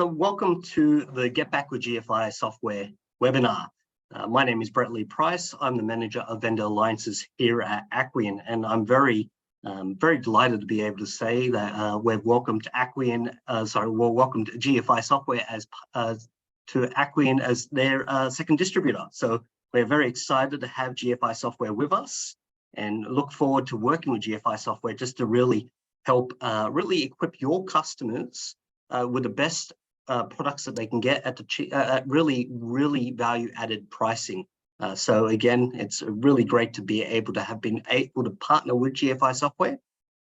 So welcome to the Get Back with GFI Software webinar. My name is Brett Lee Price. I'm the Manager of Vendor Alliances here at Aquion, and I'm very delighted to be able to say that we've welcomed Aquion, welcomed GFI Software to Aquion as their second distributor. So we're very excited to have GFI Software with us and look forward to working with GFI Software just to really help really equip your customers with the best products that they can get at really value-added pricing. So again, it's really great to be able to have been able to partner with GFI Software.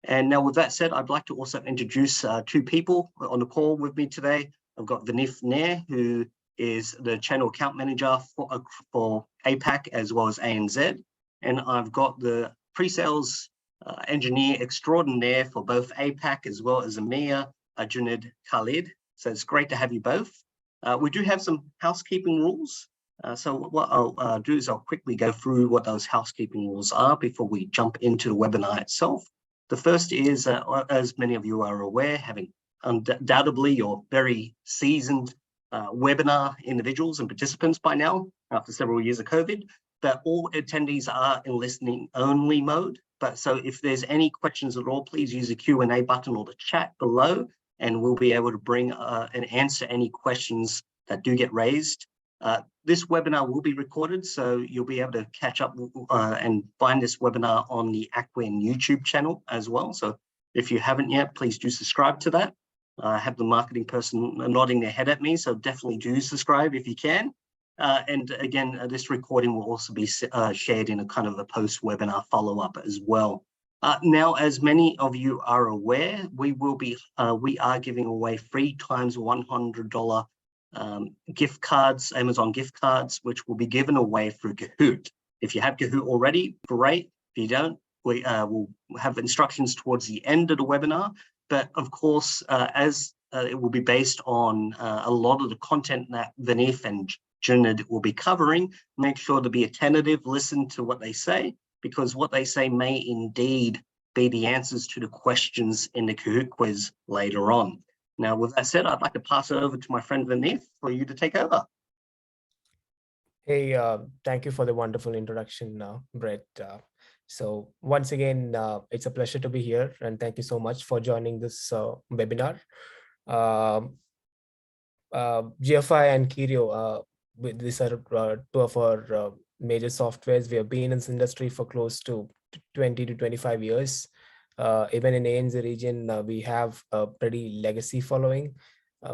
And now with that said, I'd like to also introduce two people on the call with me today. I've got Vineeth Nair, who is the Channel Account Manager for APAC as well as ANZ. And I've got the pre-sales engineer extraordinaire for both APAC as well as EMEA, Junaid Khalid. So it's great to have you both. We do have some housekeeping rules. So what I'll do is I'll quickly go through what those housekeeping rules are before we jump into the webinar itself. The first is, as many of you are aware, having undoubtedly your very seasoned webinar individuals and participants by now, after several years of COVID, that all attendees are in listening only mode. But so if there's any questions at all, please use the Q&A button or the chat below, and we'll be able to bring and answer any questions that do get raised. This webinar will be recorded, so you'll be able to catch up and find this webinar on the Aquion YouTube channel as well. So if you haven't yet, please do subscribe to that. I have the marketing person nodding their head at me, so definitely do subscribe if you can. And again, this recording will also be shared in a kind of a post-webinar follow-up as well. Now, as many of you are aware, we are giving away 3 times $100 gift cards, Amazon gift cards, which will be given away through Kahoot. If you have Kahoot already, great. If you don't, we will have instructions towards the end of the webinar. But of course, as it will be based on a lot of the content that Vineeth and Junaid will be covering, make sure to be attentive, listen to what they say, because what they say may indeed be the answers to the questions in the Kahoot quiz later on. Now, with that said, I'd like to pass it over to my friend Vineeth for you to take over. Hey, thank you for the wonderful introduction, Brett. So once again, it's a pleasure to be here, and thank you so much for joining this webinar. GFI and Kirio, these are 2 of our major softwares. We have been in this industry for close to 20 to 25 years. Even in ANZ region, we have a pretty legacy following.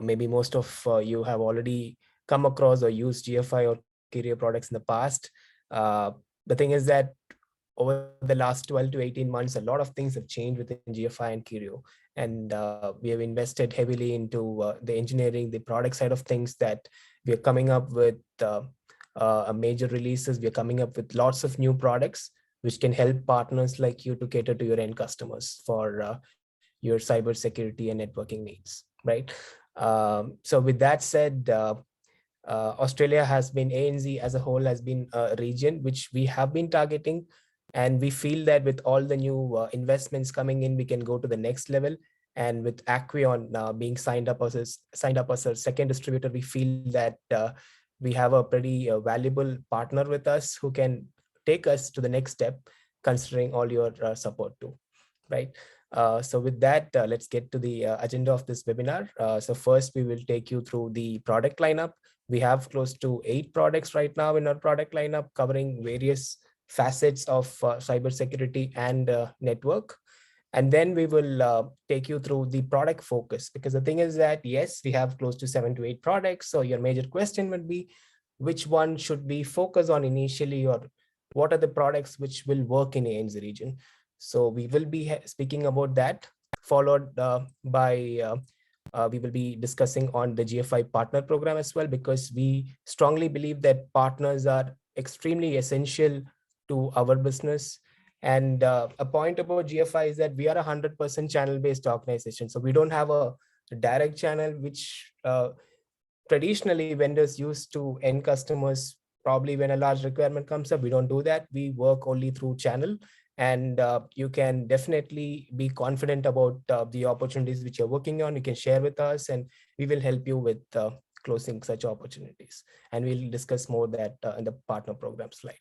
Maybe most of you have already come across or used GFI or Kirio products in the past. The thing is that over the last 12 to 18 months, a lot of things have changed within GFI and Kirio. And we have invested heavily into the engineering, the product side of things, that we are coming up with major releases. We are coming up with lots of new products which can help partners like you to cater to your end customers for your cybersecurity and networking needs, right? So with that said, Australia has been, ANZ as a whole has been a region which we have been targeting. And we feel that with all the new investments coming in, we can go to the next level. And with Aquion being signed up as a second distributor, we feel that we have a pretty valuable partner with us who can take us to the next step, considering all your support too, right? So with that, let's get to the agenda of this webinar. So first, we will take you through the product lineup. We have close to 8 products right now in our product lineup, covering various facets of cybersecurity and network. And then we will take you through the product focus, because the thing is that, yes, we have close to 7 to 8 products. So your major question would be, which one should we focus on initially, or what are the products which will work in ANZ region? So we will be speaking about that, followed by we will be discussing on the GFI Partner Program as well, because we strongly believe that partners are extremely essential to our business. And a point about GFI is that we are a 100% channel-based organization. So we don't have a direct channel, which traditionally vendors use to end customers. Probably when a large requirement comes up, we don't do that. We work only through channel. and you can definitely be confident about the opportunities which you're working on. You can share with us, and we will help you with closing such opportunities. And we'll discuss more that in the partner program slide.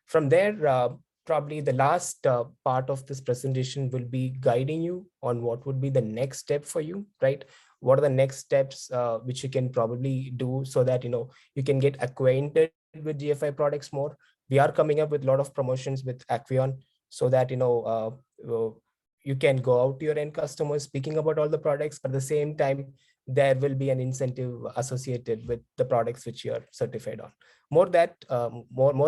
From there, probably the last part of this presentation will be guiding you on what would be the next step for you, right? What are the next steps which you can probably do so that you can get acquainted with GFI products more. We are coming up with a lot of promotions with Aquion, so that you can go out to your end customers speaking about all the products, but at the same time there will be an incentive associated with the products which you are certified on. More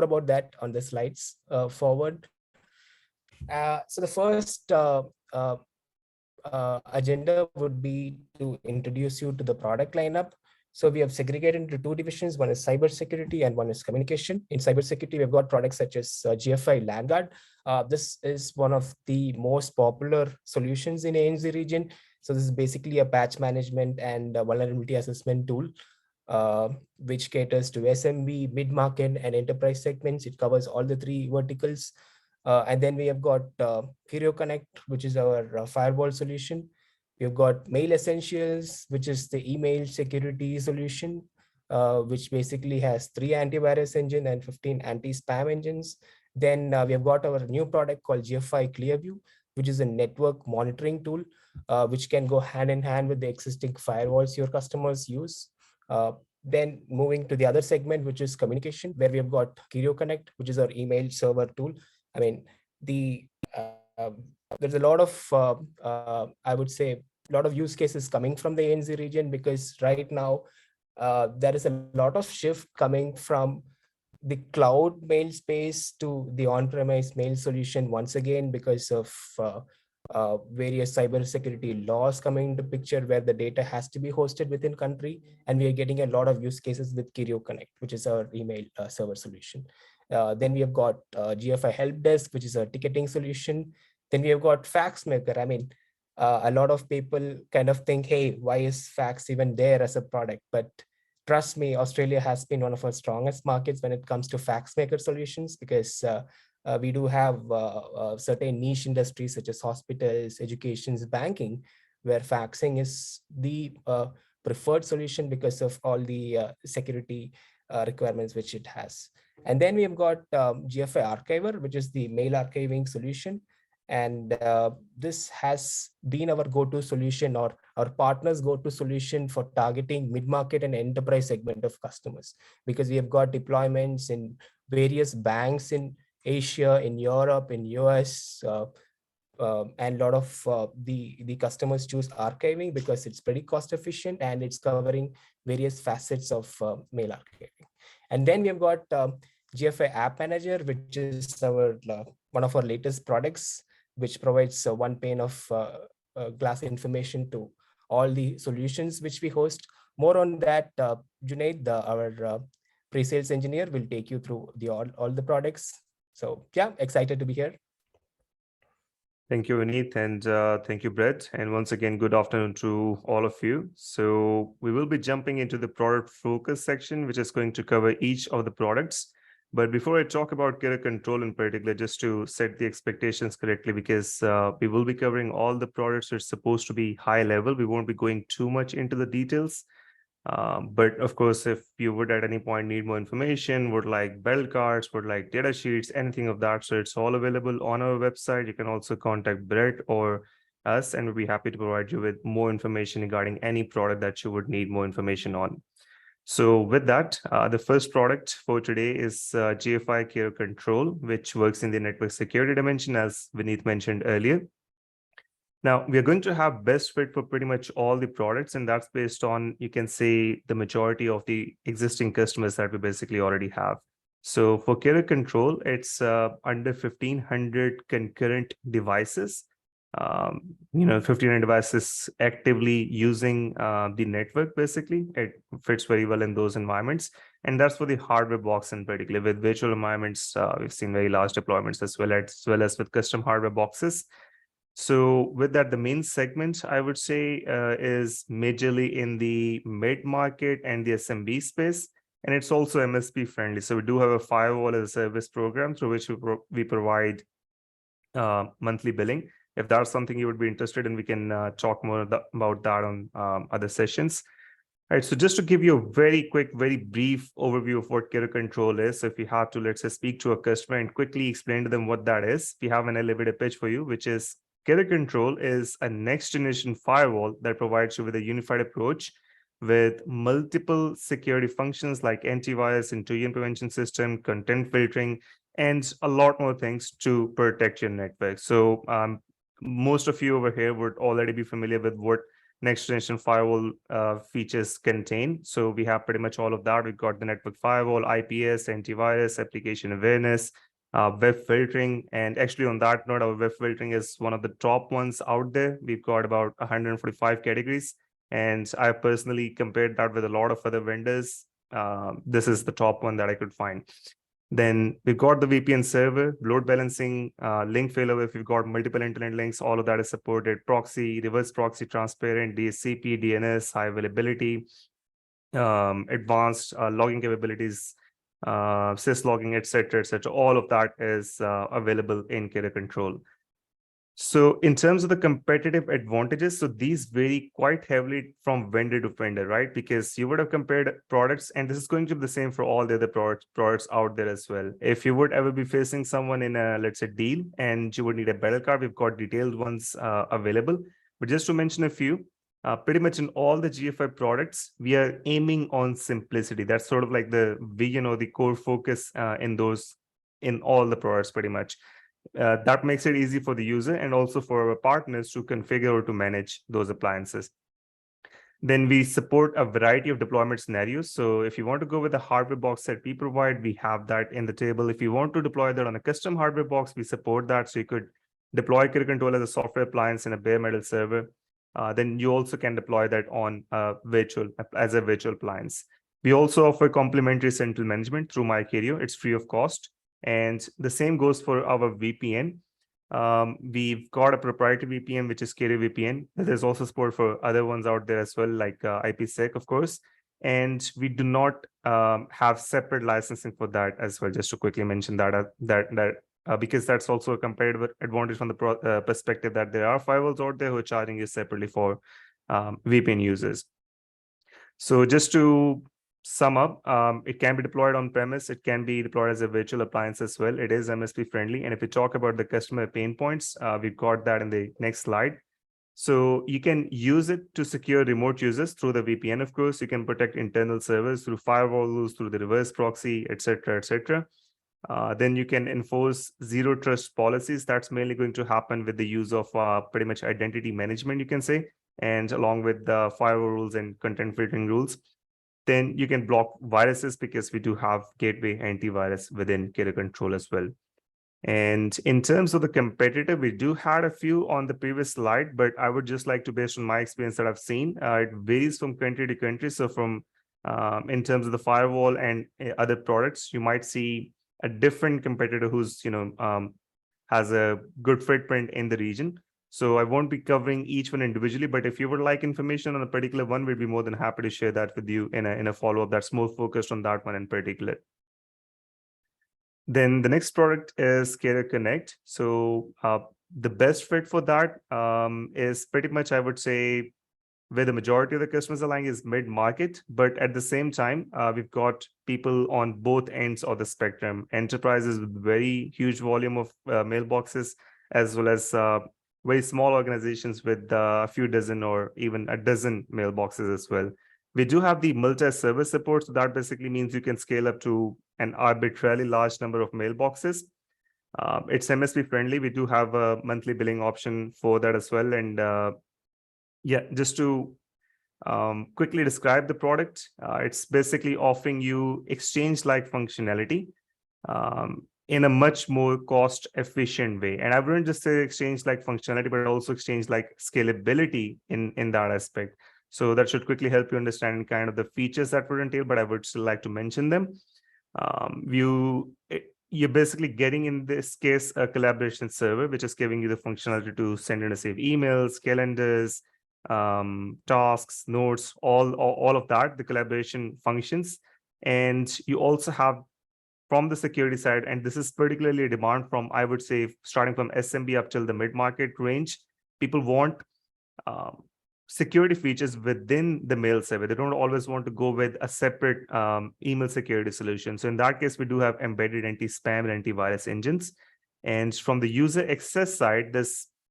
about that on the slides forward. So the first agenda would be to introduce you to the product lineup. So we have segregated into two divisions. One is cybersecurity and one is communication. In cybersecurity, we've got products such as GFI Landguard. This is one of the most popular solutions in ANZ region. So this is basically a patch management and vulnerability assessment tool, which caters to SMB, mid-market, and enterprise segments. It covers all the three verticals. And then we have got Curio Connect, which is our firewall solution. We've got Mail Essentials, which is the email security solution, which basically has 3 antivirus engine and 15 anti-spam engines. Then we have got our new product called GFI Clearview, which is a network monitoring tool, which can go hand in hand with the existing firewalls your customers use. Then moving to the other segment, which is communication, where we have got Curio Connect, which is our email server tool. I mean, there's a lot of, I would say, a lot of use cases coming from the ANZ region, because right now there is a lot of shift coming from the cloud mail space to the on-premise mail solution once again, because of various cybersecurity laws coming into picture, where the data has to be hosted within country. And we are getting a lot of use cases with Curio Connect, which is our email server solution. Then we have got GFI Help Desk, which is a ticketing solution. Then we have got Fax Maker. I mean, a lot of people kind of think, hey, why is fax even there as a product? But trust me, Australia has been one of our strongest markets when it comes to Fax Maker solutions, because we do have certain niche industries such as hospitals, educations, banking, where faxing is the preferred solution because of all the security requirements which it has. And then we have got GFI Archiver, which is the mail archiving solution. And this has been our go-to solution, or our partners' go-to solution for targeting mid-market and enterprise segment of customers, because we have got deployments in various banks in Asia, in Europe, in US, and a lot of the customers choose archiving because it's pretty cost efficient and it's covering various facets of mail archiving. And then we have got GFI App Manager, which is our one of our latest products, which provides one pane of glass information to all the solutions which we host. More on that, Junaid, our pre-sales engineer, will take you through all the products. So yeah, excited to be here. Thank you, Vineeth, and thank you, Brett. And once again, good afternoon to all of you. So we will be jumping into the product focus section, which is going to cover each of the products. But before I talk about Curio Control in particular, just to set the expectations correctly, because we will be covering all the products, so it's supposed to be high level. We won't be going too much into the details. But of course, if you would at any point need more information, would like bell cards, would like data sheets, anything of that, so it's all available on our website. You can also contact Brett or us, and we'll be happy to provide you with more information regarding any product that you would need more information on. So with that, the first product for today is GFI Curio Control, which works in the network security dimension, as Vineeth mentioned earlier. Now, we are going to have best fit for pretty much all the products, and that's based on, you can say, the majority of the existing customers that we basically already have. So for Curio Control, it's under 1,500 concurrent devices. 1,500 devices actively using the network, basically. It fits very well in those environments. And that's for the hardware box in particular. With virtual environments, we've seen very large deployments as well as with custom hardware boxes. So with that, the main segment, I would say, is majorly in the mid-market and the SMB space. And it's also MSP friendly. So we do have a firewall as a service program through which we provide monthly billing. If that's something you would be interested in, we can talk more about that on other sessions. All right, so just to give you a very quick, very brief overview of what carrier control is. So if you have to, let's say, speak to a customer and quickly explain to them what that is, we have an elevator pitch for you, which is carrier control is a next generation firewall that provides you with a unified approach with multiple security functions like antivirus, intrusion prevention system, content filtering, and a lot more things to protect your network. So most of you over here would already be familiar with what next generation firewall features contain. So we have pretty much all of that. We've got the network firewall, IPS, antivirus, application awareness, web filtering. And actually on that note, our web filtering is one of the top ones out there. We've got about 145 categories. And I personally compared that with a lot of other vendors. This is the top one that I could find. Then we've got the VPN server, load balancing, link failover. If you've got multiple internet links, all of that is supported. Proxy, reverse proxy, transparent, DSCP, DNS, high availability, advanced logging capabilities, sys logging, etc., etc. All of that is available in carrier control. So in terms of the competitive advantages, so these vary quite heavily from vendor to vendor, right? Because you would have compared products, and this is going to be the same for all the other products out there as well. If you would ever be facing someone in a, let's say, deal, and you would need a battle card, we've got detailed ones available. But just to mention a few, pretty much in all the GFI products, we are aiming on simplicity. That's sort of like the core focus in all the products pretty much. That makes it easy for the user and also for our partners to configure or to manage those appliances. Then we support a variety of deployment scenarios. So if you want to go with the hardware box that we provide, we have that in the table. If you want to deploy that on a custom hardware box, we support that. So you could deploy carrier control as a software appliance in a bare metal server. Then you also can deploy that on a virtual appliance. We also offer complimentary central management through MyCario. It's free of cost. And the same goes for our VPN. We've got a proprietary VPN, which is Carrier VPN. There's also support for other ones out there as well, like IPsec, of course. And we do not have separate licensing for that as well. Just to quickly mention that, because that's also a competitive advantage from the perspective that there are firewalls out there who are charging you separately for VPN users. So just to sum up, it can be deployed on premise. It can be deployed as a virtual appliance as well. It is MSP friendly. And if we talk about the customer pain points, we've got that in the next slide. So you can use it to secure remote users through the VPN, of course. You can protect internal servers through firewall rules, through the reverse proxy, etc., etc. Then you can enforce zero trust policies. That's mainly going to happen with the use of pretty much identity management, you can say, and along with the firewall rules and content filtering rules. Then you can block viruses because we do have gateway antivirus within carrier control as well. And in terms of the competitor, we do have a few on the previous slide, but I would just like to, based on my experience that I've seen, it varies from country to country. So from in terms of the firewall and other products, you might see a different competitor who's has a good footprint in the region. So I won't be covering each one individually, but if you would like information on a particular one, we'd be more than happy to share that with you in a follow-up that's more focused on that one in particular. Then the next product is Carrier Connect. So the best fit for that is pretty much, I would say, where the majority of the customers are lying is mid-market, but at the same time, we've got people on both ends of the spectrum, enterprises with very huge volume of mailboxes, as well as very small organizations with a few dozen or even a dozen mailboxes as well. We do have the multi-service support. So that basically means you can scale up to an arbitrarily large number of mailboxes. It's MSP friendly. We do have a monthly billing option for that as well. And yeah, just to quickly describe the product, it's basically offering you exchange-like functionality in a much more cost-efficient way. And I wouldn't just say exchange-like functionality, but also exchange-like scalability in that aspect. So that should quickly help you understand kind of the features that would entail, but I would still like to mention them. You're basically getting, in this case, a collaboration server, which is giving you the functionality to send and receive emails, calendars, tasks, notes, all of that, the collaboration functions. And you also have from the security side, and this is particularly a demand from, I would say, starting from SMB up till the mid-market range, people want security features within the mail server. They don't always want to go with a separate email security solution. So in that case, we do have embedded anti-spam and antivirus engines. And from the user access side,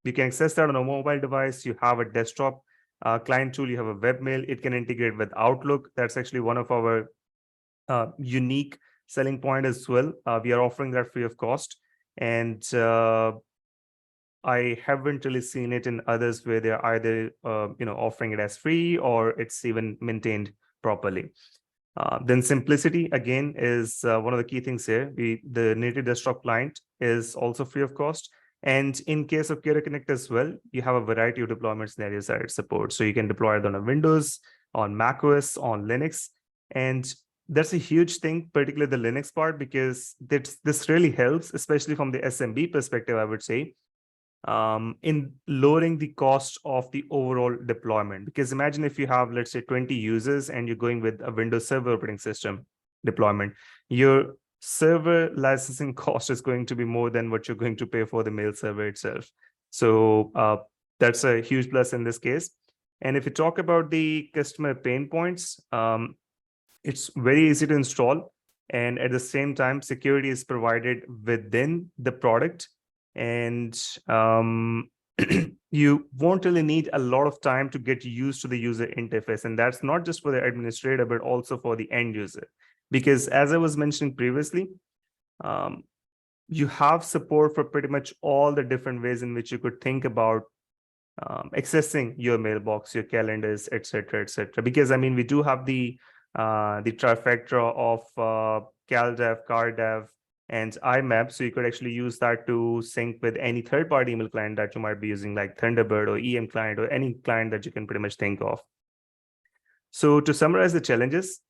you can access that on a mobile device. You have a desktop client tool, you have a webmail. It can integrate with Outlook. That's actually one of our unique selling point as well. We are offering that free of cost. And I haven't really seen it in others where they're either offering it as free or it's even maintained properly. Then simplicity again is one of the key things here. The native desktop client is also free of cost. And in case of Kira Connect as well, you have a variety of deployment scenarios that it supports. So you can deploy it on a Windows, on macOS, on Linux. And that's a huge thing, particularly the Linux part, because this really helps, especially from the SMB perspective, I would say, in lowering the cost of the overall deployment. Because imagine if you have, let's say, 20 users and you're going with a Windows Server operating system deployment, your server licensing cost is going to be more than what you're going to pay for the mail server itself. So that's a huge plus in this case. And if you talk about the customer pain points, it's very easy to install. And at the same time, security is provided within the product. And you won't really need a lot of time to get used to the user interface. And that's not just for the administrator, but also for the end user. Because as I was mentioning previously, you have support for pretty much all the different ways in which you could think about accessing your mailbox, your calendars, etc., etc. Because I mean, we do have the trifecta of CalDev, CarDev, and IMAP. So you could actually use that to sync with any third-party email client that you might be using, like Thunderbird or EM client or any client that you can pretty much think of. So to summarize the challenges,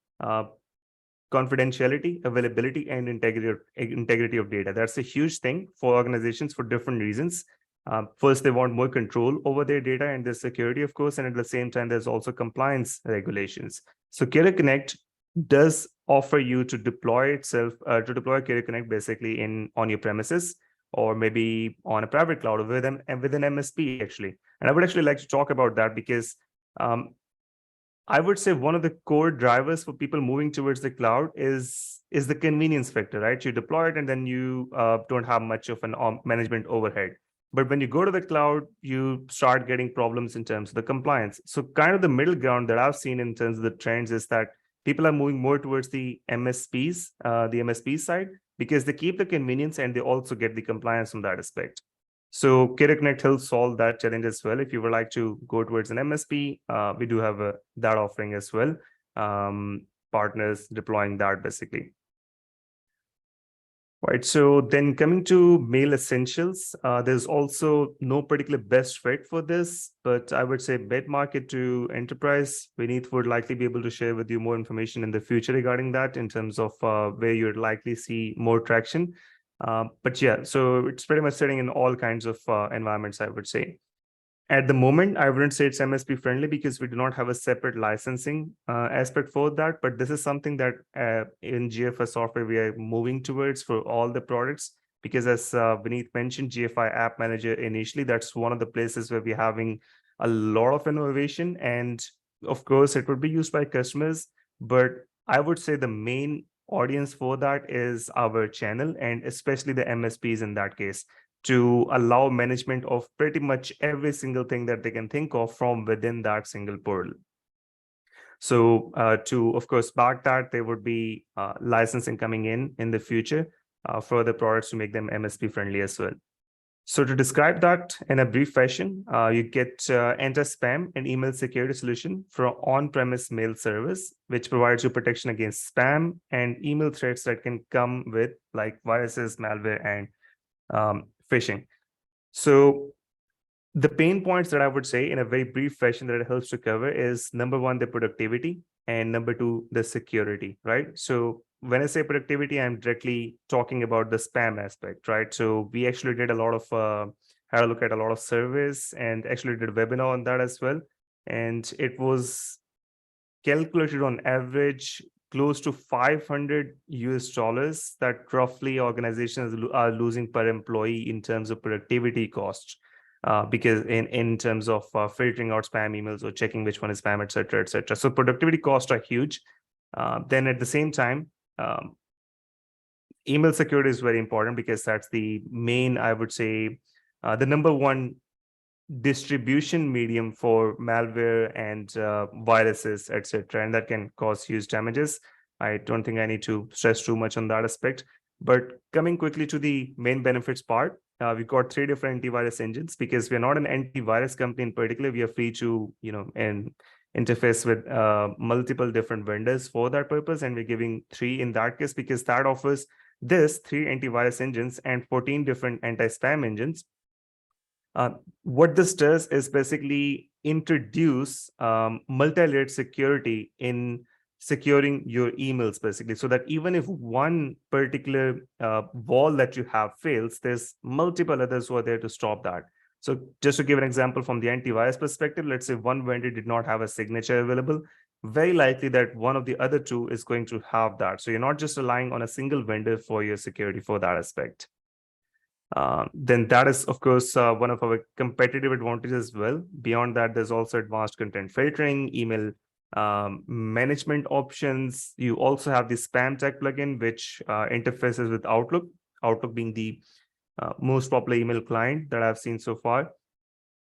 confidentiality, availability, and integrity of data. That's a huge thing for organizations for different reasons. First, they want more control over their data and their security, of course, and at the same time, there's also compliance regulations. So Kira Connect does offer you to deploy Kira Connect basically on your premises, or maybe on a private cloud with an MSP actually. And I would actually like to talk about that because I would say one of the core drivers for people moving towards the cloud is the convenience factor, right? You deploy it and then you don't have much of an management overhead. But when you go to the cloud, you start getting problems in terms of the compliance. So kind of the middle ground that I've seen in terms of the trends is that people are moving more towards the MSP side, because they keep the convenience and they also get the compliance from that aspect. So Kira Connect helps solve that challenge as well. If you would like to go towards an MSP, we do have that offering as well. Partners deploying that basically. Right, so then coming to mail essentials, there's also no particular best fit for this, but I would say mid-market to enterprise, Vineeth would likely be able to share with you more information in the future regarding that in terms of where you'd likely see more traction. But yeah, so it's pretty much sitting in all kinds of environments, I would say. At the moment, I wouldn't say it's MSP friendly because we do not have a separate licensing aspect for that. But this is something that in GFI Software, we are moving towards for all the products. Because as Vineeth mentioned, GFI App Manager initially, that's one of the places where we're having a lot of innovation. And of course, it would be used by customers. But I would say the main audience for that is our channel, and especially the MSPs in that case, to allow management of pretty much every single thing that they can think of from within that single portal. So to, of course, back that, there would be licensing coming in the future for the products to make them MSP friendly as well. So to describe that in a brief fashion, you get anti-spam and email security solution for on-premise mail service, which provides you protection against spam and email threats that can come with like viruses, malware, and phishing. So the pain points that I would say in a very brief fashion that it helps to cover is number one, the productivity, and number two, the security, right? So when I say productivity, I'm directly talking about the spam aspect, right? So we actually did a lot of, had a look at a lot of surveys and actually did a webinar on that as well. And it was calculated on average close to $500 that roughly organizations are losing per employee in terms of productivity costs. Because in terms of filtering out spam emails or checking which one is spam, et cetera, et cetera. So productivity costs are huge. Then at the same time, email security is very important because that's the main, I would say, the number one distribution medium for malware and viruses, etc., and that can cause huge damages. I don't think I need to stress too much on that aspect. But coming quickly to the main benefits part, we've got 3 different antivirus engines because we're not an antivirus company in particular. We are free to, and interface with multiple different vendors for that purpose, and we're giving 3 in that case because that offers this 3 antivirus engines and 14 different anti-spam engines. What this does is basically introduce multi-layered security in securing your emails, basically, so that even if one particular wall that you have fails, there's multiple others who are there to stop that. So just to give an example from the antivirus perspective, let's say one vendor did not have a signature available, very likely that one of the other 2 is going to have that. So you're not just relying on a single vendor for your security for that aspect. Then that is, of course, one of our competitive advantages as well. Beyond that, there's also advanced content filtering, email management options. You also have the spam tag plugin, which interfaces with Outlook, Outlook being the most popular email client that I've seen so far.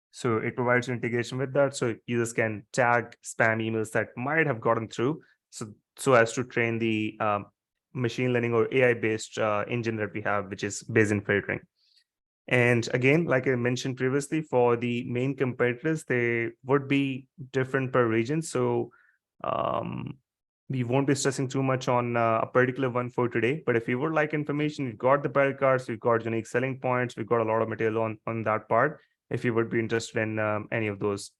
So it provides integration with that. So users can tag spam emails that might have gotten through, so as to train the machine learning or AI-based engine that we have, which is based in filtering. And again, like I mentioned previously, for the main competitors, they would be different per region. So we won't be stressing too much on a particular one for today. But if you would like information, we've got the battle cards, we've got unique selling points, we've got a lot of material on that part, if you would be interested in any of those.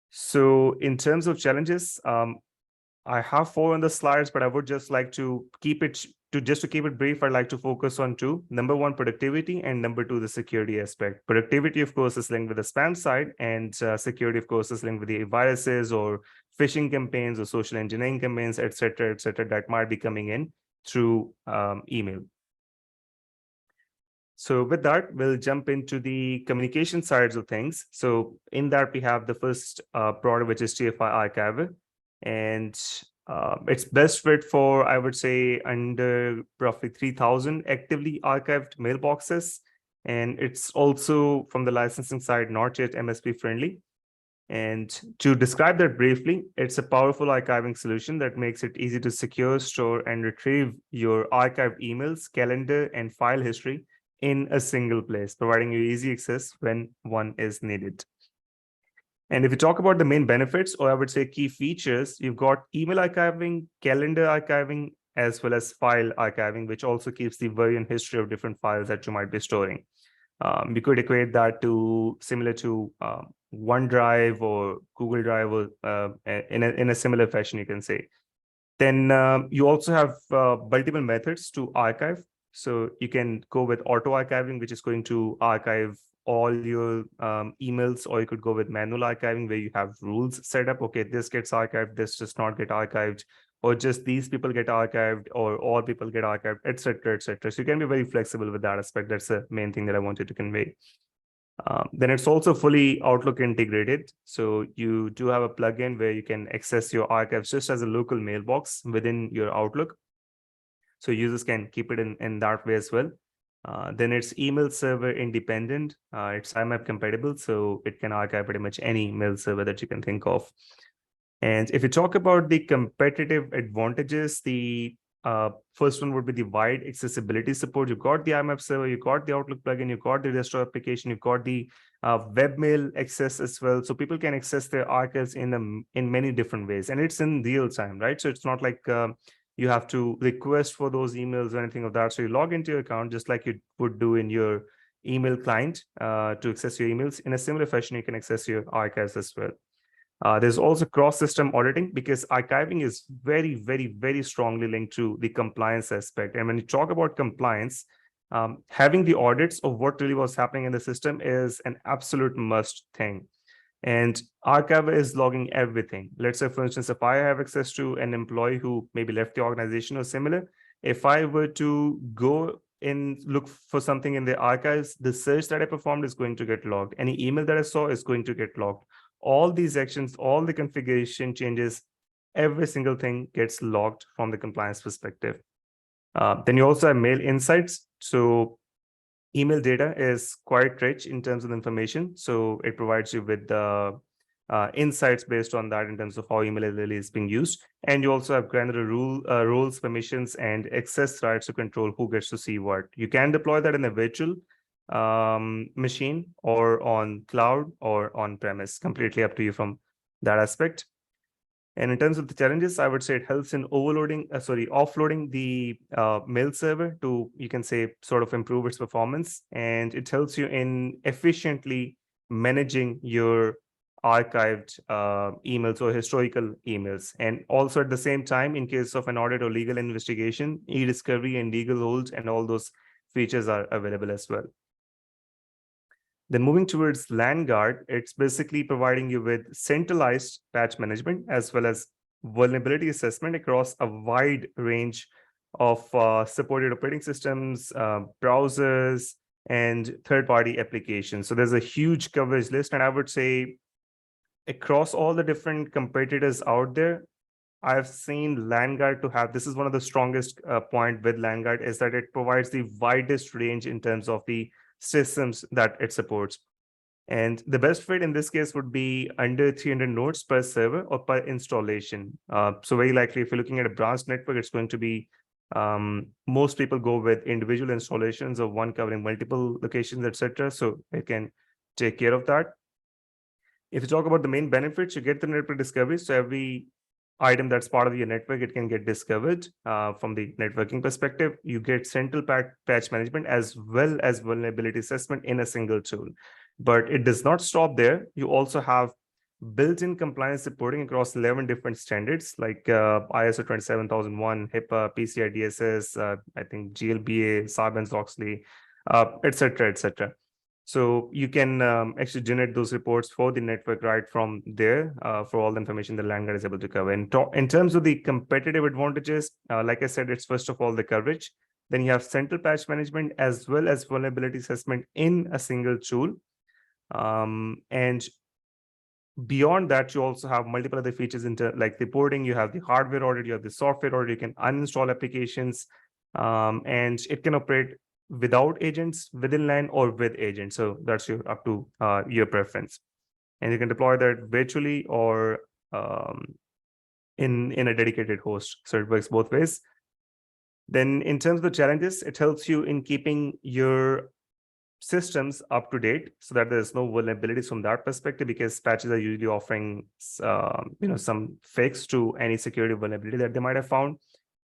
So in terms of challenges, I have 4 on the slides, but I would just like to keep it brief. I'd like to focus on 2. Number 1, productivity, and number 2, the security aspect. Productivity, of course, is linked with the spam side, and security, of course, is linked with the viruses or phishing campaigns or social engineering campaigns, et cetera, that might be coming in through email. So with that, we'll jump into the communication sides of things. So in that, we have the first product, which is GFI Archiver. And it's best fit for, I would say, under roughly 3,000 actively archived mailboxes. And it's also, from the licensing side, not yet MSP friendly. And to describe that briefly, it's a powerful archiving solution that makes it easy to secure, store, and retrieve your archived emails, calendar, and file history in a single place, providing you easy access when one is needed. And if you talk about the main benefits, or I would say key features, you've got email archiving, calendar archiving, as well as file archiving, which also keeps the version history of different files that you might be storing. We could equate that to similar to OneDrive or Google Drive, or in a similar fashion, you can say. Then you also have multiple methods to archive. So you can go with auto archiving, which is going to archive all your emails, or you could go with manual archiving, where you have rules set up. Okay, this gets archived, this does not get archived, or just these people get archived, or all people get archived, etc., etc. So you can be very flexible with that aspect. That's the main thing that I wanted to convey. Then it's also fully Outlook integrated. So you do have a plugin where you can access your archives just as a local mailbox within your Outlook. So users can keep it in that way as well. Then it's email server independent. It's IMAP compatible, so it can archive pretty much any mail server that you can think of. And if you talk about the competitive advantages, the first one would be the wide accessibility support. You've got the IMAP server, you've got the Outlook plugin, you've got the desktop application, you've got the webmail access as well. So people can access their archives in many different ways, and it's in real time, right? So it's not like you have to request for those emails or anything of that. So you log into your account just like you would do in your email client to access your emails. In a similar fashion, you can access your archives as well. There's also cross-system auditing, because archiving is very, very, very strongly linked to the compliance aspect. And when you talk about compliance, having the audits of what really was happening in the system is an absolute must thing. And archiver is logging everything. Let's say, for instance, if I have access to an employee who maybe left the organization or similar, if I were to go and look for something in the archives, the search that I performed is going to get logged. Any email that I saw is going to get logged. All these actions, all the configuration changes, every single thing gets logged from the compliance perspective. Then you also have mail insights. So email data is quite rich in terms of information. So it provides you with the insights based on that in terms of how email is being used. And you also have granular rules, permissions, and access rights to control who gets to see what. You can deploy that in a virtual machine or on cloud or on premise, completely up to you from that aspect. And in terms of the challenges, I would say it helps in offloading the mail server to, you can say, sort of improve its performance. And it helps you in efficiently managing your archived emails or historical emails. And also at the same time, in case of an audit or legal investigation, e-discovery and legal holds and all those features are available as well. Then moving towards LandGuard, it's basically providing you with centralized patch management as well as vulnerability assessment across a wide range of supported operating systems, browsers, and third-party applications. So there's a huge coverage list, and I would say across all the different competitors out there, I've seen LandGuard to have, this is one of the strongest point with LandGuard, is that it provides the widest range in terms of the systems that it supports. And the best fit in this case would be under 300 nodes per server or per installation. So very likely, if you're looking at a branch network, it's going to be, most people go with individual installations of one covering multiple locations, etc. So it can take care of that. If you talk about the main benefits, you get the network discovery. So every item that's part of your network, it can get discovered from the networking perspective. You get central patch management as well as vulnerability assessment in a single tool. But it does not stop there. You also have built-in compliance reporting across 11 different standards like ISO 27001, HIPAA, PCI DSS, I think GLBA, Sarbanes-Oxley, etc., etc. So you can actually generate those reports for the network right from there for all the information that LandGuard is able to cover. And in terms of the competitive advantages, like I said, it's first of all the coverage. Then you have central patch management as well as vulnerability assessment in a single tool. And beyond that, you also have multiple other features like reporting. You have the hardware audit, you have the software audit, you can uninstall applications, and it can operate without agents, within LAN, or with agents. So that's up to your preference. And you can deploy that virtually or in a dedicated host. So it works both ways. Then in terms of the challenges, it helps you in keeping your systems up to date so that there's no vulnerabilities from that perspective, because patches are usually offering some fix to any security vulnerability that they might have found.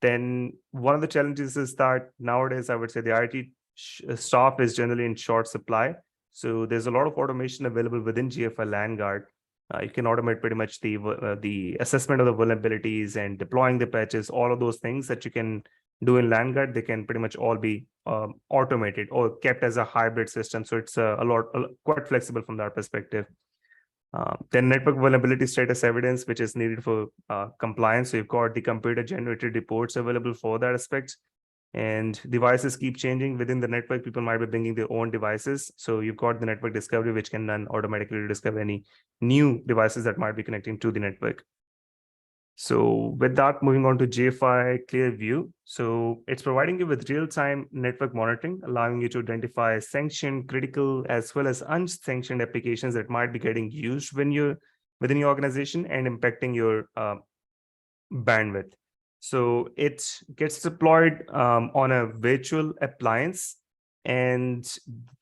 Then one of the challenges is that nowadays, I would say the IT staff is generally in short supply. So there's a lot of automation available within GFI LandGuard. You can automate pretty much the assessment of the vulnerabilities and deploying the patches, all of those things that you can do in LandGuard, they can pretty much all be automated or kept as a hybrid system. So it's quite flexible from that perspective. Then network vulnerability status evidence, which is needed for compliance. So you've got the computer generated reports available for that aspect. And devices keep changing within the network. People might be bringing their own devices. So you've got the network discovery, which can then automatically discover any new devices that might be connecting to the network. So with that, moving on to GFI Clearview. So it's providing you with real-time network monitoring, allowing you to identify sanctioned, critical, as well as unsanctioned applications that might be getting used when you're within your organization and impacting your bandwidth. So it gets deployed on a virtual appliance, and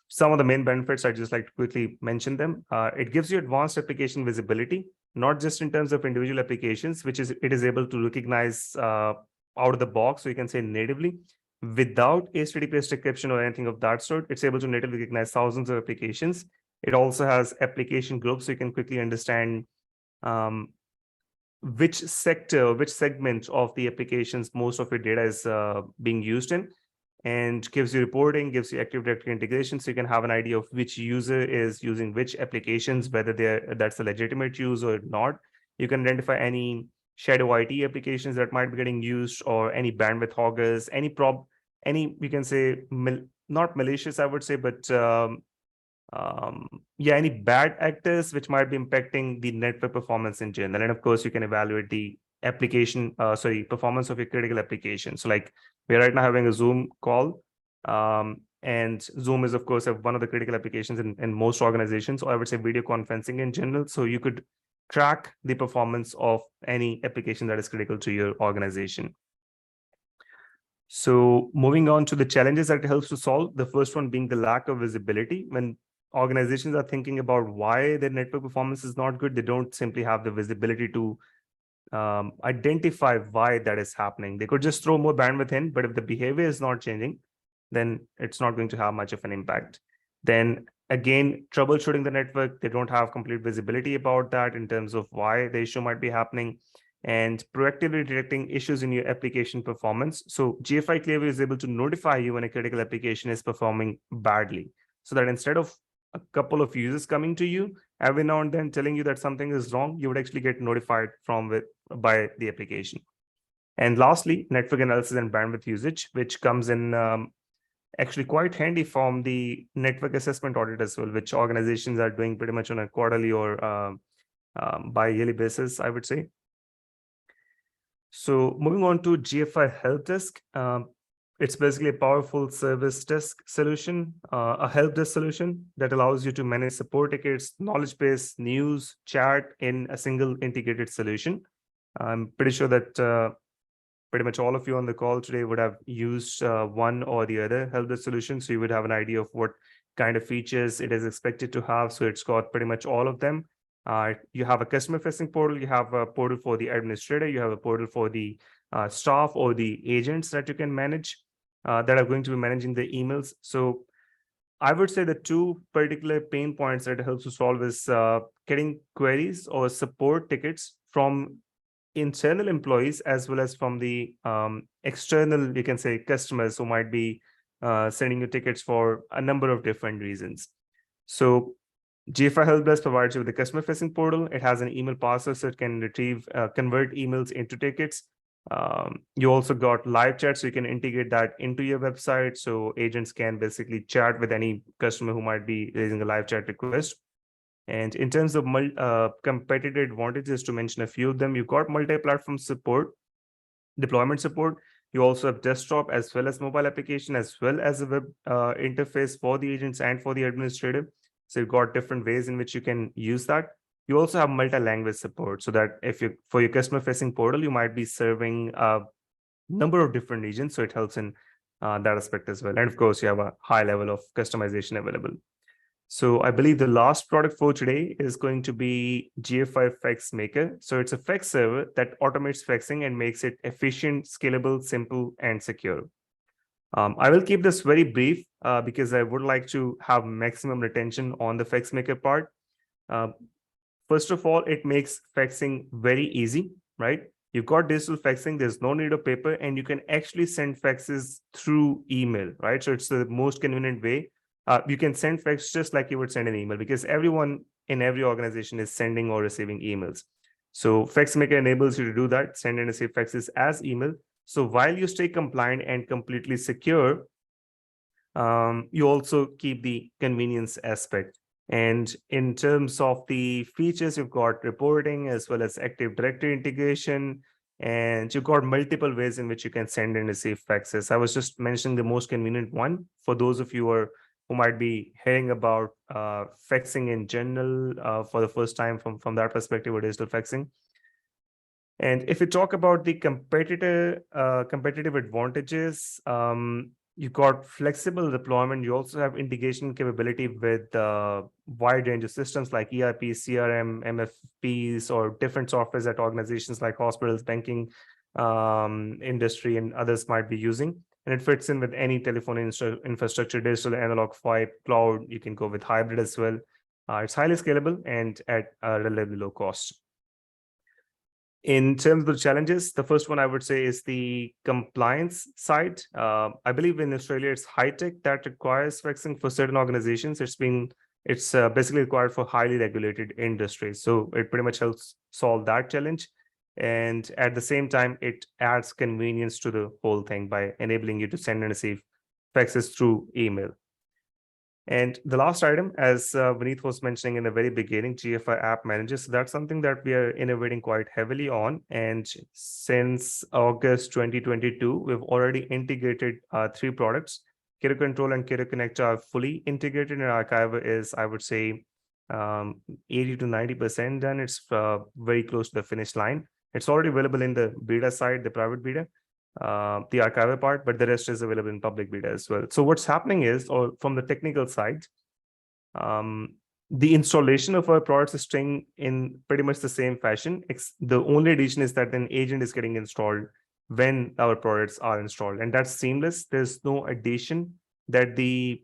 some of the main benefits, I'd just like to quickly mention them. It gives you advanced application visibility, not just in terms of individual applications, which is it is able to recognize out of the box, so you can say natively, without HTTPS encryption or anything of that sort. It's able to natively recognize thousands of applications. It also has application groups, so you can quickly understand which sector, which segment of the applications most of your data is being used in. and gives you reporting, gives you Active Directory integration, so you can have an idea of which user is using which applications, whether that's a legitimate use or not. You can identify any shadow IT applications that might be getting used, or any bandwidth hoggers, any you can say not malicious, I would say, but yeah, any bad actors which might be impacting the network performance in general. And of course, you can evaluate the performance of your critical application. So like we're right now having a Zoom call, and Zoom is of course one of the critical applications in most organizations, or I would say video conferencing in general. So you could track the performance of any application that is critical to your organization. So moving on to the challenges that it helps to solve, the first one being the lack of visibility. When organizations are thinking about why their network performance is not good, they don't simply have the visibility to identify why that is happening. They could just throw more bandwidth in, but if the behavior is not changing, then it's not going to have much of an impact. Then again, troubleshooting the network, they don't have complete visibility about that in terms of why the issue might be happening, and proactively detecting issues in your application performance. So GFI Clearview is able to notify you when a critical application is performing badly, so that instead of a couple of users coming to you every now and then telling you that something is wrong, you would actually get notified by the application. And lastly, network analysis and bandwidth usage, which comes in actually quite handy from the network assessment audit as well, which organizations are doing pretty much on a quarterly or bi-yearly basis, I would say. So moving on to GFI Help Desk. It's basically a powerful service desk solution, a help desk solution that allows you to manage support tickets, knowledge base, news, chat in a single integrated solution. I'm pretty sure that pretty much all of you on the call today would have used one or the other help desk solution. So you would have an idea of what kind of features it is expected to have. So it's got pretty much all of them. You have a customer facing portal, you have a portal for the administrator, you have a portal for the staff or the agents that you can manage that are going to be managing the emails. So I would say the two particular pain points that it helps to solve is getting queries or support tickets from internal employees as well as from the external, you can say, customers who might be sending you tickets for a number of different reasons. So GFI Help Desk provides you with the customer facing portal. It has an email parser, so it can convert emails into tickets. You also got live chat, so you can integrate that into your website, so agents can basically chat with any customer who might be raising a live chat request. And in terms of competitive advantages, to mention a few of them, you've got multi-platform support, deployment support. You also have desktop as well as mobile application, as well as a web interface for the agents and for the administrator. So you've got different ways in which you can use that. You also have multi-language support, so that for your customer-facing portal, you might be serving a number of different regions, so it helps in that aspect as well. And of course, you have a high level of customization available. So I believe the last product for today is going to be GFI Fax Maker. So it's a fax server that automates faxing and makes it efficient, scalable, simple, and secure. I will keep this very brief because I would like to have maximum retention on the fax maker part. First of all, it makes faxing very easy, right? You've got digital faxing, there's no need of paper, and you can actually send faxes through email, right? So it's the most convenient way. You can send fax just like you would send an email, because everyone in every organization is sending or receiving emails. So FaxMaker enables you to do that, send and receive faxes as email. So while you stay compliant and completely secure, you also keep the convenience aspect. And in terms of the features, you've got reporting as well as Active Directory integration, and you've got multiple ways in which you can send and receive faxes. I was just mentioning the most convenient one for those of you who might be hearing about faxing in general for the first time from that perspective, or digital faxing. And if you talk about the competitive advantages, you've got flexible deployment. You also have integration capability with wide range of systems like ERP, CRM, MFPs, or different softwares that organizations like hospitals, banking industry, and others might be using. And it fits in with any telephone infrastructure, digital, analog, VoIP, cloud. You can go with hybrid as well. It's highly scalable and at a relatively low cost. In terms of the challenges, the first one I would say is the compliance side. I believe in Australia, it's high tech that requires faxing for certain organizations. It's basically required for highly regulated industries. So it pretty much helps solve that challenge. And at the same time, it adds convenience to the whole thing by enabling you to send and receive faxes through email. And the last item, as Vineeth was mentioning in the very beginning, GFI App Manager. So that's something that we are innovating quite heavily on. And since August 2022, we've already integrated 3 products. Kiro Control and Kiro Connect are fully integrated, and Archiver is, I would say, 80 to 90% done. It's very close to the finish line. It's already available in the beta side, the private beta, the archiver part, but the rest is available in public beta as well. So what's happening is, or from the technical side, the installation of our products is staying in pretty much the same fashion. The only addition is that an agent is getting installed when our products are installed, and that's seamless. There's no addition that the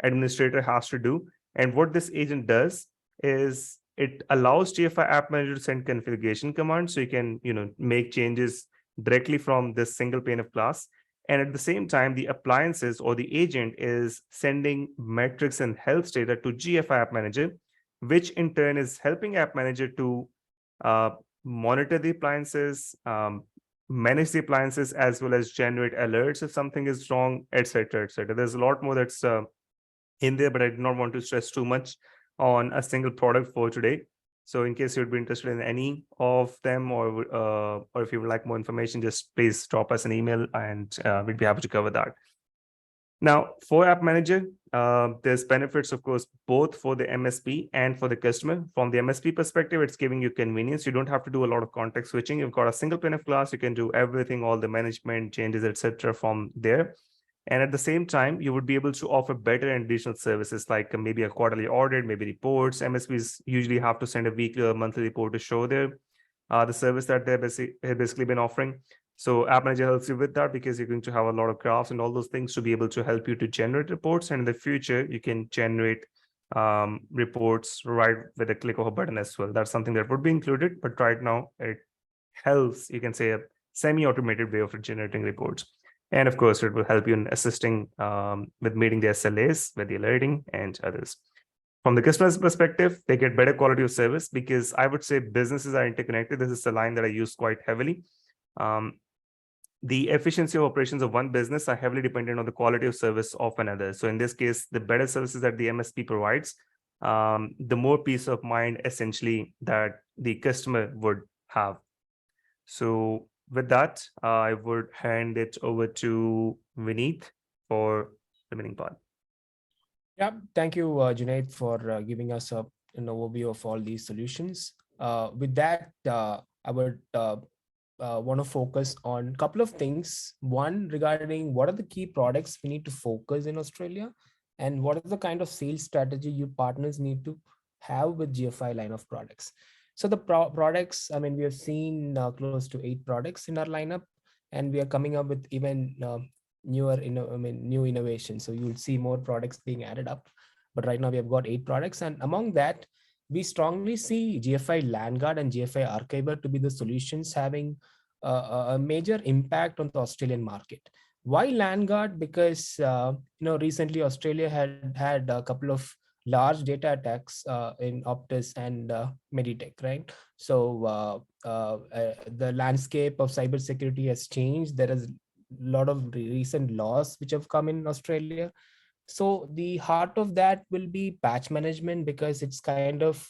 administrator has to do. And what this agent does is it allows GFI App Manager to send configuration commands, so you can make changes directly from this single pane of glass. And at the same time, the appliances or the agent is sending metrics and health data to GFI App Manager, which in turn is helping App Manager to monitor the appliances, manage the appliances, as well as generate alerts if something is wrong, etc., etc. There's a lot more that's in there, but I do not want to stress too much on a single product for today. So in case you'd be interested in any of them, or if you would like more information, just please drop us an email, and we'd be happy to cover that. Now, for App Manager, there's benefits, of course, both for the MSP and for the customer. From the MSP perspective, it's giving you convenience. You don't have to do a lot of context switching. You've got a single pane of glass. You can do everything, all the management changes, etc., from there. And at the same time, you would be able to offer better and additional services like maybe a quarterly audit, maybe reports. MSPs usually have to send a weekly or monthly report to show the service that they've basically been offering. So App Manager helps you with that, because you're going to have a lot of graphs and all those things to be able to help you to generate reports. And in the future, you can generate reports right with a click of a button as well. That's something that would be included, but right now it helps, you can say, a semi-automated way of generating reports. And of course, it will help you in assisting with meeting the SLAs, with the alerting and others. From the customer's perspective, they get better quality of service, because I would say businesses are interconnected. This is the line that I use quite heavily. The efficiency of operations of one business are heavily dependent on the quality of service of another. So in this case, the better services that the MSP provides, the more peace of mind essentially that the customer would have. So with that, I would hand it over to Vineeth for the remaining part. Yeah, thank you, Junaid, for giving us an overview of all these solutions. With that, I would want to focus on a couple of things. One, regarding what are the key products we need to focus in Australia, and what is the kind of sales strategy you partners need to have with GFI line of products. So the products, I mean, we have seen close to 8 products in our lineup, and we are coming up with even new innovations. So you'll see more products being added up. But right now we have got 8 products, and among that, we strongly see GFI LandGuard and GFI Archiver to be the solutions having a major impact on the Australian market. Why LandGuard? Because recently Australia had a couple of large data attacks in Optus and Meditech, right? So the landscape of cybersecurity has changed. There is a lot of recent laws which have come in Australia. So the heart of that will be patch management, because it's kind of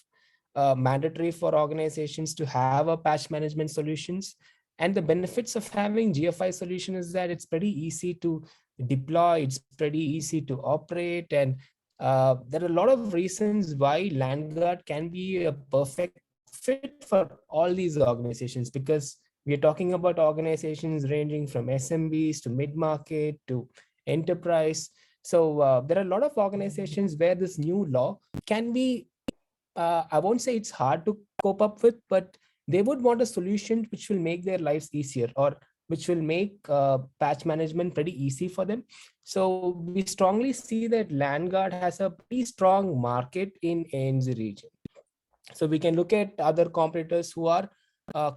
mandatory for organizations to have a patch management solutions. And the benefits of having GFI solution is that it's pretty easy to deploy, it's pretty easy to operate, and there are a lot of reasons why LandGuard can be a perfect fit for all these organizations, because we are talking about organizations ranging from SMBs to mid-market to enterprise. So there are a lot of organizations where this new law can be, I won't say it's hard to cope up with, but they would want a solution which will make their lives easier, or which will make patch management pretty easy for them. So we strongly see that LandGuard has a pretty strong market in ANZ region. So we can look at other competitors who are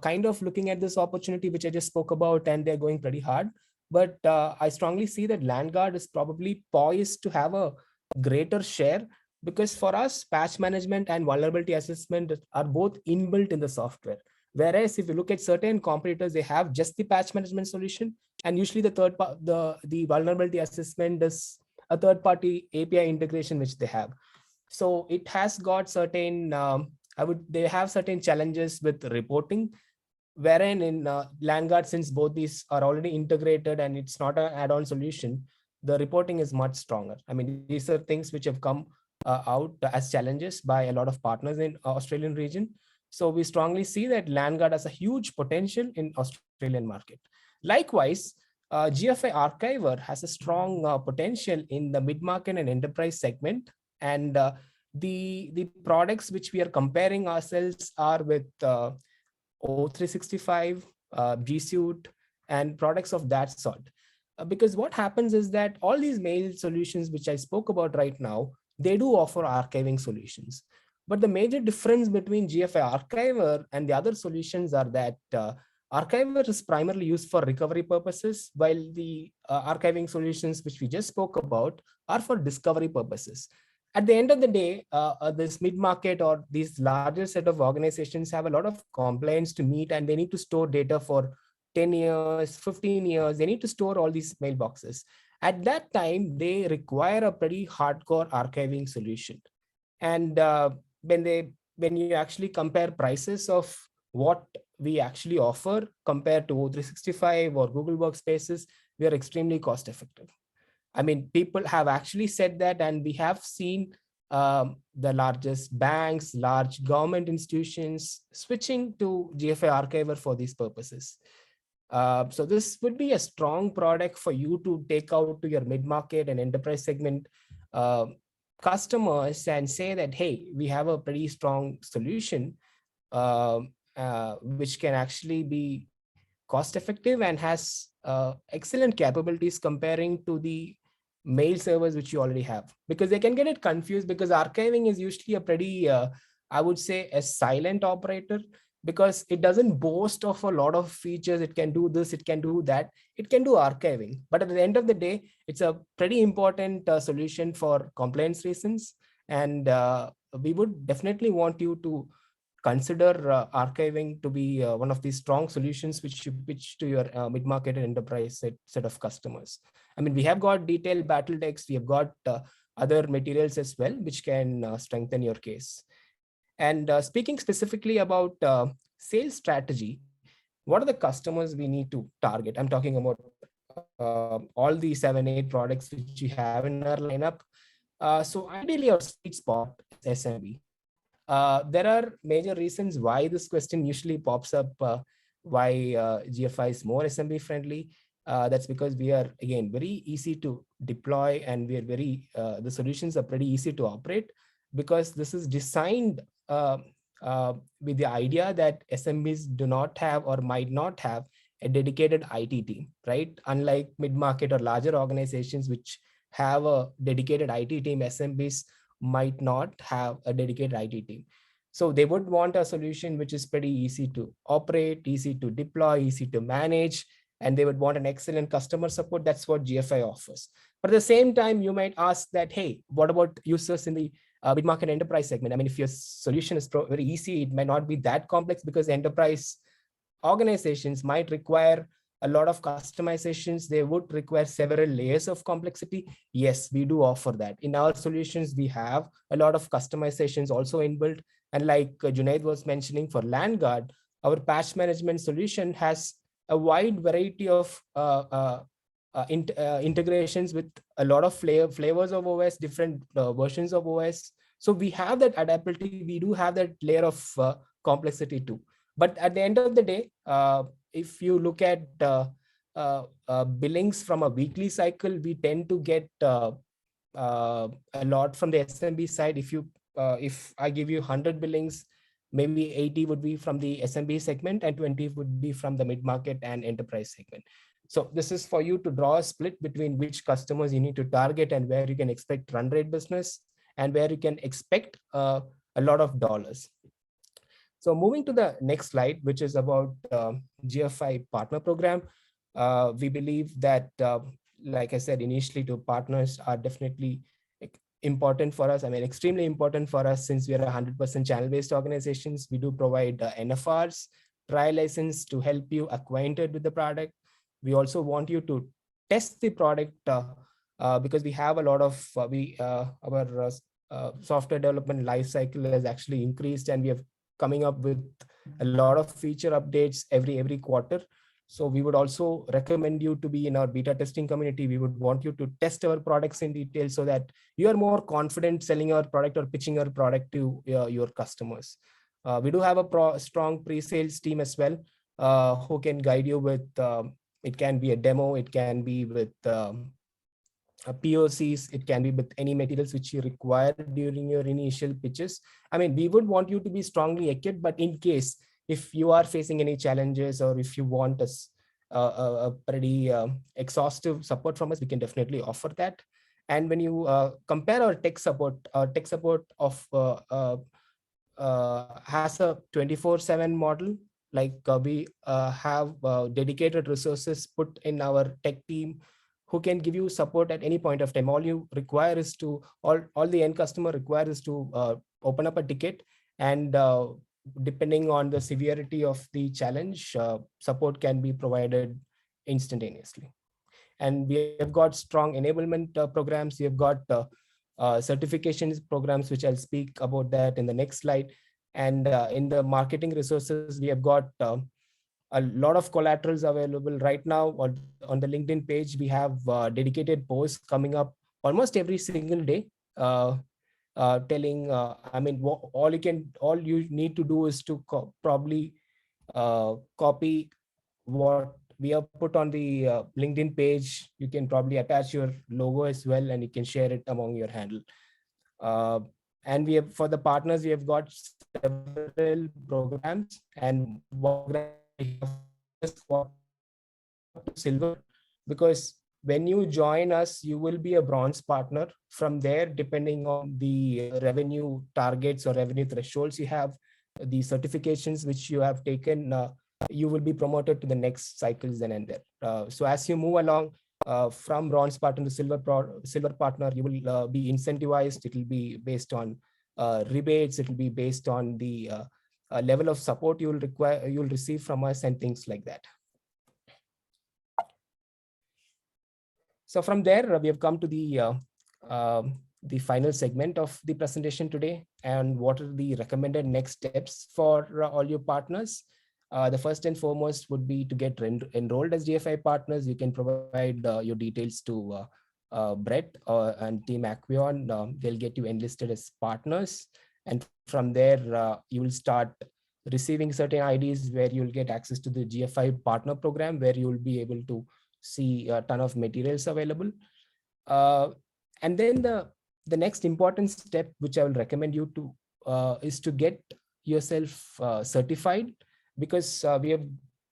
kind of looking at this opportunity, which I just spoke about, and they're going pretty hard. But I strongly see that LandGuard is probably poised to have a greater share, because for us, patch management and vulnerability assessment are both inbuilt in the software. Whereas if you look at certain competitors, they have just the patch management solution, and usually the vulnerability assessment is a third-party API integration which they have. So it has got certain they have certain challenges with reporting, wherein in LandGuard, since both these are already integrated and it's not an add-on solution, the reporting is much stronger. I mean, these are things which have come out as challenges by a lot of partners in Australian region. So we strongly see that LandGuard has a huge potential in Australian market. Likewise, GFI Archiver has a strong potential in the mid-market and enterprise segment. And the products which we are comparing ourselves are with O365, G Suite, and products of that sort. Because what happens is that all these mail solutions which I spoke about right now, they do offer archiving solutions. But the major difference between GFI Archiver and the other solutions are that Archiver is primarily used for recovery purposes, while the archiving solutions which we just spoke about are for discovery purposes. At the end of the day, this mid-market or these larger set of organizations have a lot of compliance to meet, and they need to store data for 10 years, 15 years. They need to store all these mailboxes. At that time, they require a pretty hardcore archiving solution. And when you actually compare prices of what we actually offer compared to O365 or Google Workspaces, we are extremely cost effective. I mean, people have actually said that, and we have seen the largest banks, large government institutions switching to GFI Archiver for these purposes. So this would be a strong product for you to take out to your mid-market and enterprise segment customers and say that, hey, we have a pretty strong solution which can actually be cost effective and has excellent capabilities comparing to the mail servers which you already have. Because they can get it confused, because archiving is usually a pretty, I would say, a silent operator, because it doesn't boast of a lot of features. It can do this, it can do that, it can do archiving. But at the end of the day, it's a pretty important solution for compliance reasons. And we would definitely want you to consider archiving to be one of these strong solutions which you pitch to your mid-market and enterprise set of customers. I mean, we have got detailed battle decks, we have got other materials as well, which can strengthen your case. And speaking specifically about sales strategy, what are the customers we need to target? I'm talking about all the 7-8 products which you have in our lineup. So ideally, our sweet spot is SMB. There are major reasons why this question usually pops up, why GFI is more SMB friendly. That's because we are, again, very easy to deploy, and we are the solutions are pretty easy to operate, because this is designed with the idea that SMBs do not have or might not have a dedicated IT team, right? Unlike mid-market or larger organizations which have a dedicated IT team, SMBs might not have a dedicated IT team. So they would want a solution which is pretty easy to operate, easy to deploy, easy to manage, and they would want an excellent customer support. That's what GFI offers. But at the same time, you might ask that, hey, what about users in the mid-market enterprise segment? I mean, if your solution is very easy, it might not be that complex, because enterprise organizations might require a lot of customizations. They would require several layers of complexity. Yes, we do offer that. In our solutions, we have a lot of customizations also inbuilt. And like Junaid was mentioning, for LandGuard, our patch management solution has a wide variety of integrations with a lot of flavors of OS, different versions of OS. So we have that adaptability. We do have that layer of complexity too. But at the end of the day, if you look at billings from a weekly cycle, we tend to get a lot from the SMB side. If I give you 100 billings, maybe 80 would be from the SMB segment and 20 would be from the mid-market and enterprise segment. So this is for you to draw a split between which customers you need to target and where you can expect run rate business and where you can expect a lot of dollars. So moving to the next slide, which is about GFI Partner Program. We believe that, like I said initially, to partners are definitely important for us. I mean, extremely important for us, since we are 100% channel-based organizations. We do provide NFRs, trial license, to help you acquainted with the product. We also want you to test the product because we have a lot of our software development life cycle has actually increased, and we have coming up with a lot of feature updates every quarter. So we would also recommend you to be in our beta testing community. We would want you to test our products in detail so that you are more confident selling our product or pitching our product to your customers. We do have a strong pre-sales team as well, who can guide you with, it can be a demo, it can be with POCs, it can be with any materials which you require during your initial pitches. I mean, we would want you to be strongly equipped, but in case if you are facing any challenges, or if you want us a pretty exhaustive support from us, we can definitely offer that. And when you compare our tech support of has a 24/7 model. Like we have dedicated resources put in our tech team who can give you support at any point of time. All you require is to, all the end customer requires is to open up a ticket, and depending on the severity of the challenge, support can be provided instantaneously. And we have got strong enablement programs. We have got certifications programs, which I'll speak about that in the next slide. And in the marketing resources, we have got a lot of collaterals available right now. On the LinkedIn page, we have dedicated posts coming up almost every single day, telling, I mean, all you need to do is to probably copy what we have put on the LinkedIn page. You can probably attach your logo as well, and you can share it among your handle. And we have, for the partners, we have got several programs, and silver, because when you join us, you will be a bronze partner. From there, depending on the revenue targets or revenue thresholds you have, the certifications which you have taken, you will be promoted to the next cycles then and there. So as you move along from bronze partner to silver partner, you will be incentivized. It will be based on rebates. It will be based on the level of support you will receive from us, and things like that. So from there, we have come to the final segment of the presentation today, and what are the recommended next steps for all your partners. The first and foremost would be to get enrolled as GFI partners. You can provide your details to Brett and Team Aquion. They'll get you enlisted as partners. And from there, you will start receiving certain IDs where you'll get access to the GFI Partner Program, where you will be able to see a ton of materials available. And then the next important step, which I will recommend you to, is to get yourself certified, because we have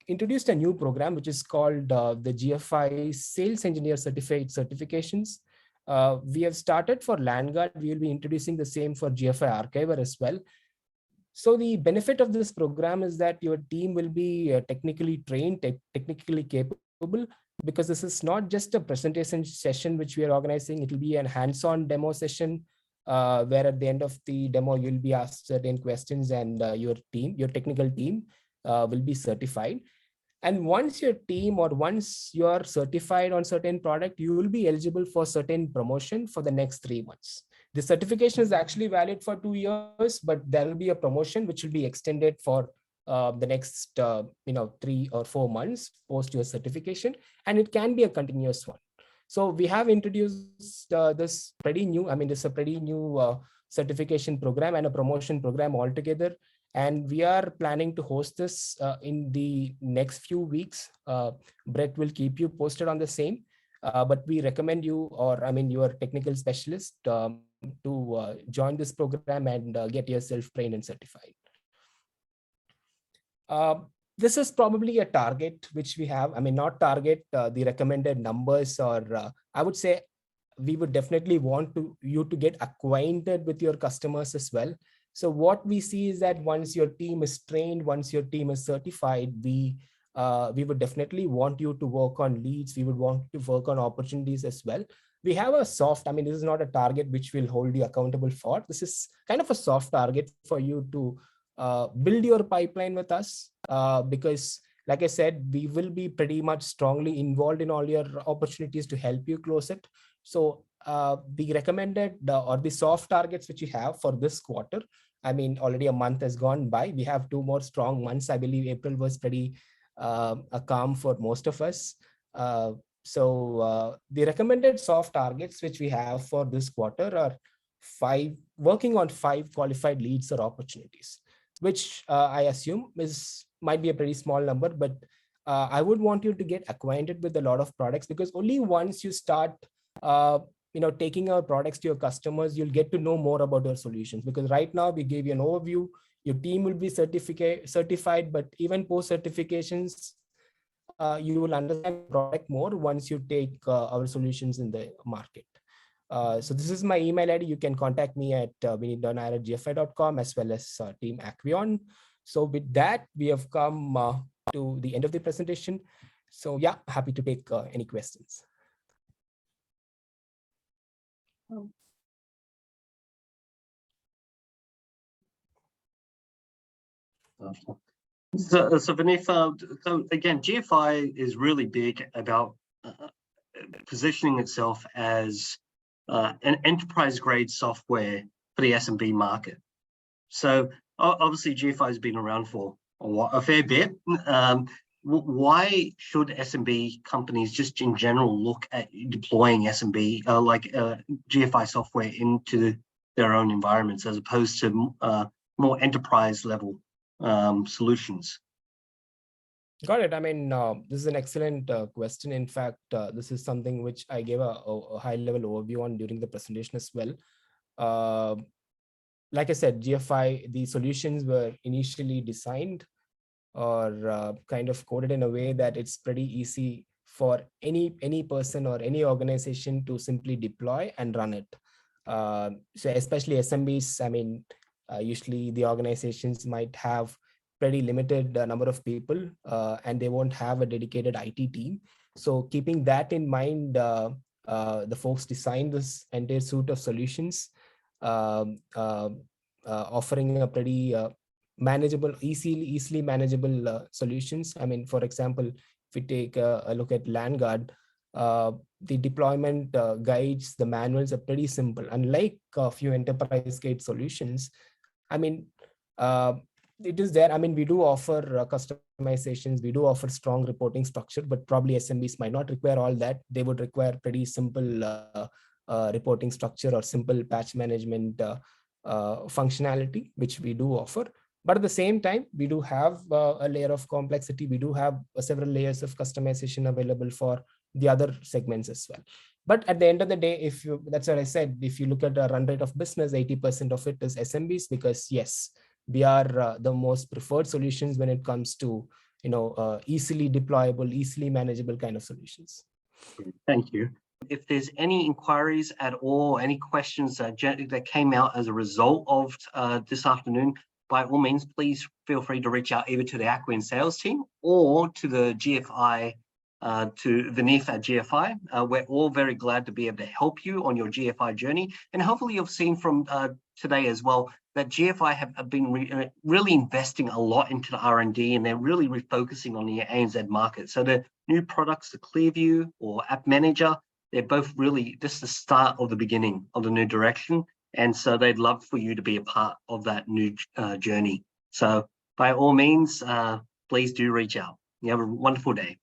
introduced a new program which is called the GFI Sales Engineer Certified Certifications. We have started for Landguard. We will be introducing the same for GFI Archiver as well. So the benefit of this program is that your team will be technically trained, technically capable, because this is not just a presentation session which we are organizing. It will be a hands-on demo session where at the end of the demo, you'll be asked certain questions, and your technical team will be certified. And once your team, or once you are certified on certain product, you will be eligible for certain promotion for the next 3 months. The certification is actually valid for 2 years, but there will be a promotion which will be extended for the next 3 or 4 months post your certification, and it can be a continuous one. So we have introduced this pretty new, this is a pretty new certification program and a promotion program altogether. And we are planning to host this in the next few weeks. Brett will keep you posted on the same, but we recommend you, or your technical specialist, to join this program and get yourself trained and certified. This is probably a target which we have. Not target the recommended numbers, or I would say we would definitely want you to get acquainted with your customers as well. So what we see is that once your team is trained, once your team is certified, we would definitely want you to work on leads. We would want to work on opportunities as well. We have a soft, I mean, this is not a target which will hold you accountable for. This is kind of a soft target for you to build your pipeline with us, because like I said, we will be pretty much strongly involved in all your opportunities to help you close it. So the recommended or the soft targets which you have for this quarter, I mean, already a month has gone by. We have 2 more strong months. I believe April was pretty calm for most of us. So the recommended soft targets which we have for this quarter are working on 5 qualified leads or opportunities, which I assume might be a pretty small number, but I would want you to get acquainted with a lot of products, because only once you start taking our products to your customers, you'll get to know more about our solutions. Because right now we gave you an overview, your team will be certified, but even post certifications, you will understand the product more once you take our solutions in the market. So this is my email ID. You can contact me at vineeth.nair@gfi.com, as well as team Aquion. So with that, we have come to the end of the presentation. So yeah, happy to take any questions. So Vineeth, so again, GFI is really big about positioning itself as an enterprise-grade software for the SMB market. So obviously, GFI has been around for a fair bit. Why should SMB companies just in general look at deploying SMB GFI software into their own environments, as opposed to more enterprise level solutions? Got it. I mean, this is an excellent question. In fact, this is something which I gave a high level overview on during the presentation as well. Like I said, GFI, the solutions were initially designed or kind of coded in a way that it's pretty easy for any person or any organization to simply deploy and run it. So especially SMBs, I mean, usually the organizations might have pretty limited number of people and they won't have a dedicated IT team. So keeping that in mind, the folks designed this entire suite of solutions, offering a pretty manageable, easily manageable solutions. I mean, for example, if we take a look at LandGuard, the deployment guides, the manuals are pretty simple. Unlike a few enterprise grade solutions, I mean, it is there. I mean, we do offer customizations, we do offer strong reporting structure, but probably SMBs might not require all that. They would require pretty simple reporting structure or simple patch management functionality, which we do offer. But at the same time, we do have a layer of complexity. We do have several layers of customization available for the other segments as well. But at the end of the day, that's what I said, if you look at the run rate of business, 80% of it is SMBs, because yes, we are the most preferred solutions when it comes to easily deployable, easily manageable kind of solutions. Thank you. If there's any inquiries at all, any questions that came out as a result of this afternoon, by all means, please feel free to reach out either to the Aquion sales team or to the GFI, to Vineeth at GFI. We're all very glad to be able to help you on your GFI journey. And hopefully you've seen from today as well that GFI have been really investing a lot into the R&D, and they're really refocusing on the ANZ market. So the new products, the Clearview or App Manager, they're both really just the start of the beginning of the new direction. And so they'd love for you to be a part of that new journey. So by all means, please do reach out. You have a wonderful day.